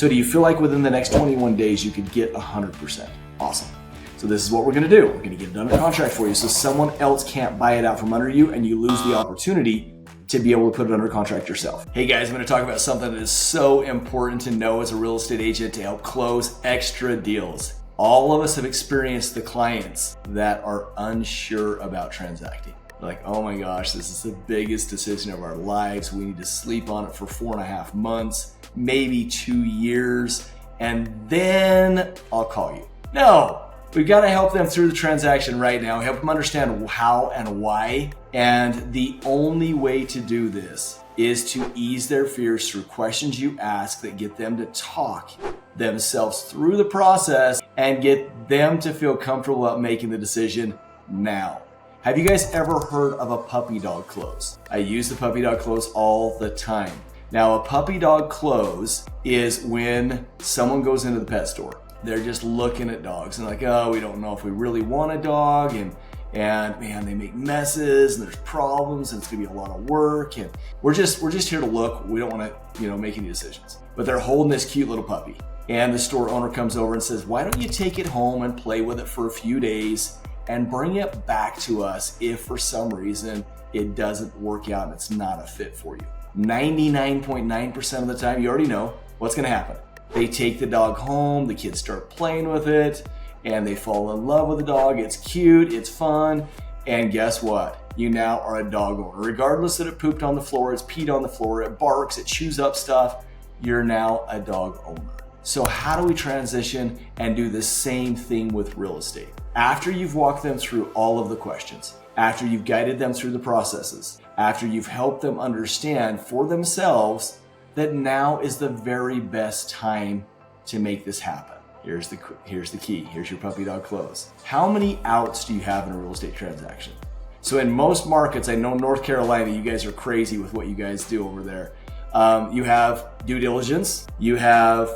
So do you feel like within the next 21 days you could get 100%? Awesome. So this is what we're gonna do. We're gonna get it under contract for you so someone else can't buy it out from under you and you lose the opportunity to be able to put it under contract yourself. Hey guys, I'm gonna talk about something that is so important to know as a real estate agent to help close extra deals. All of us have experienced the clients that are unsure about transacting. Like, oh my gosh, this is the biggest decision of our lives. We need to sleep on it for 4.5 months, maybe 2 years, and then I'll call you. No, we've got to help them through the transaction right now, help them understand how and why. And the only way to do this is to ease their fears through questions you ask that get them to talk themselves through the process and get them to feel comfortable about making the decision now. Have you guys ever heard of a puppy dog close? I use the puppy dog close all the time. Now, a puppy dog close is when someone goes into the pet store. They're just looking at dogs and like, oh, we don't know if we really want a dog, and man, they make messes and there's problems and it's gonna be a lot of work, and we're just here to look. We don't want to, make any decisions. But they're holding this cute little puppy, and the store owner comes over and says, why don't you take it home and play with it for a few days and bring it back to us if for some reason it doesn't work out and it's not a fit for you. 99.9% of the time, you already know what's gonna happen. They take the dog home, the kids start playing with it, and they fall in love with the dog. It's cute, it's fun, and guess what? You now are a dog owner. Regardless that it pooped on the floor, it's peed on the floor, it barks, it chews up stuff, you're now a dog owner. So how do we transition and do the same thing with real estate? After you've walked them through all of the questions, after you've guided them through the processes, after you've helped them understand for themselves that now is the very best time to make this happen. Here's the key. Here's your puppy dog close. How many outs do you have in a real estate transaction? So in most markets, I know North Carolina, you guys are crazy with what you guys do over there. You have due diligence, you have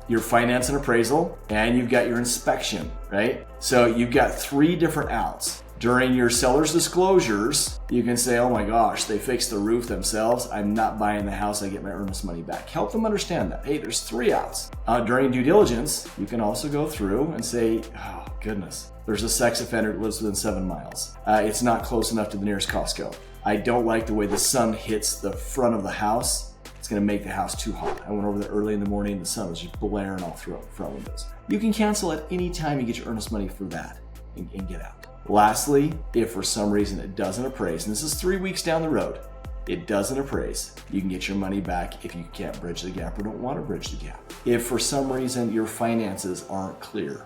your finance and appraisal, and you've got your inspection, right? So you've got 3 different outs. During your seller's disclosures, you can say, oh my gosh, they fixed the roof themselves. I'm not buying the house, I get my earnest money back. Help them understand that. Hey, there's 3 outs. During due diligence, you can also go through and say, oh goodness, there's a sex offender that lives within 7 miles. It's not close enough to the nearest Costco. I don't like the way the sun hits the front of the house. It's gonna make the house too hot. I went over there early in the morning and the sun was just blaring all through front windows. You can cancel at any time you get your earnest money for that and get out. Lastly, if for some reason it doesn't appraise, and this is 3 weeks down the road, it doesn't appraise, you can get your money back if you can't bridge the gap or don't want to bridge the gap. If for some reason your finances aren't clear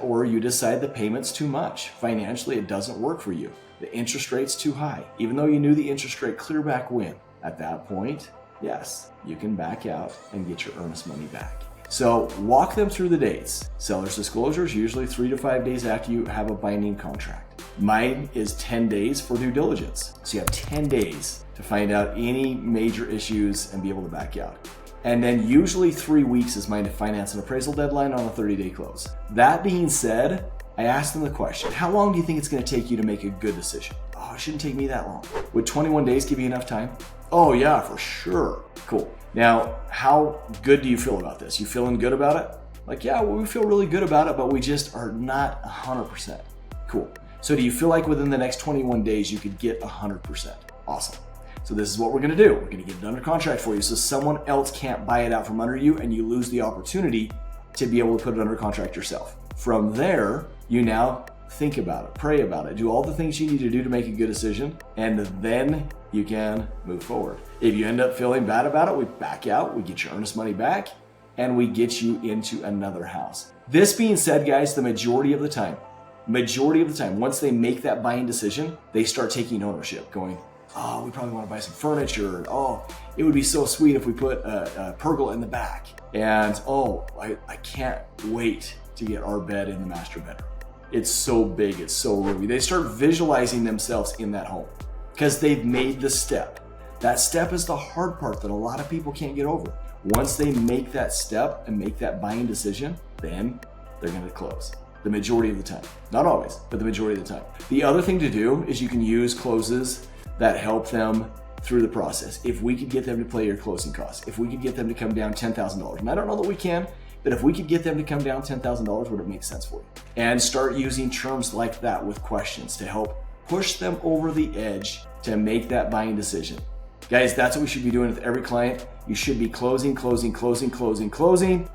or you decide the payment's too much, financially it doesn't work for you, the interest rate's too high, even though you knew the interest rate clear back when, at that point, yes, you can back out and get your earnest money back. So walk them through the dates. Seller's disclosure is usually 3 to 5 days after you have a binding contract. Mine is 10 days for due diligence. So you have 10 days to find out any major issues and be able to back out. And then usually 3 weeks is my finance and appraisal deadline on a 30-day close. That being said, I asked them the question, how long do you think it's gonna take you to make a good decision? Oh, it shouldn't take me that long. Would 21 days give you enough time? Oh yeah, for sure. Cool. Now, how good do you feel about this? You feeling good about it? Like, yeah, well, we feel really good about it, but we just are not 100%. Cool. So do you feel like within the next 21 days you could get 100%? Awesome. So this is what we're gonna do. We're gonna get it under contract for you so someone else can't buy it out from under you and you lose the opportunity to be able to put it under contract yourself. From there, you now think about it, pray about it, do all the things you need to do to make a good decision, and then you can move forward. If you end up feeling bad about it, we back out, we get your earnest money back, and we get you into another house. This being said, guys, the majority of the time, once they make that buying decision, they start taking ownership, going, oh, we probably want to buy some furniture, and oh, it would be so sweet if we put a pergola in the back, and oh, I can't wait to get our bed in the master bedroom. It's so big, it's so roomy. They start visualizing themselves in that home because they've made the step. That step is the hard part that a lot of people can't get over. Once they make that step and make that buying decision, then they're gonna close. The majority of the time. Not always, but the majority of the time. The other thing to do is you can use closes that help them through the process. If we could get them to pay your closing costs, if we could get them to come down $10,000, and I don't know that we can, but if we could get them to come down $10,000, would it make sense for you? And start using terms like that with questions to help push them over the edge to make that buying decision. Guys, that's what we should be doing with every client. You should be closing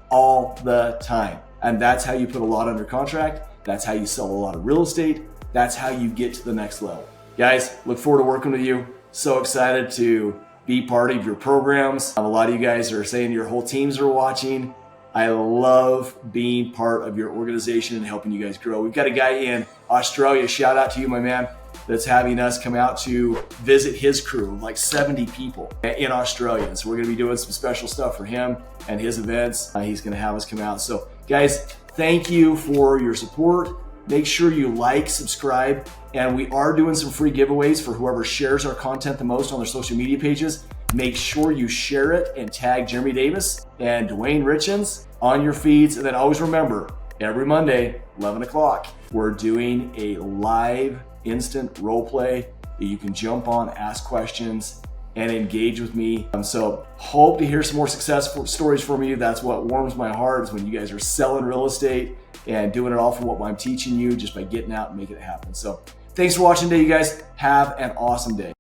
all the time. And that's how you put a lot under contract. That's how you sell a lot of real estate. That's how you get to the next level. Guys, look forward to working with you. So excited to be part of your programs. A lot of you guys are saying your whole teams are watching. I love being part of your organization and helping you guys grow. We've got a guy in Australia, shout out to you, my man, that's having us come out to visit his crew, like 70 people in Australia. And so we're gonna be doing some special stuff for him and his events. He's gonna have us come out. So guys, thank you for your support. Make sure you like, subscribe, and we are doing some free giveaways for whoever shares our content the most on their social media pages. Make sure you share it and tag Jeremy Davis and Duane Richins on your feeds. And then always remember, every Monday, 11 o'clock, we're doing a live instant role play that you can jump on, ask questions, and engage with me. So hope to hear some more successful stories from you. That's what warms my heart, is when you guys are selling real estate and doing it all for what I'm teaching you, just by getting out and making it happen. So thanks for watching today, you guys. Have an awesome day.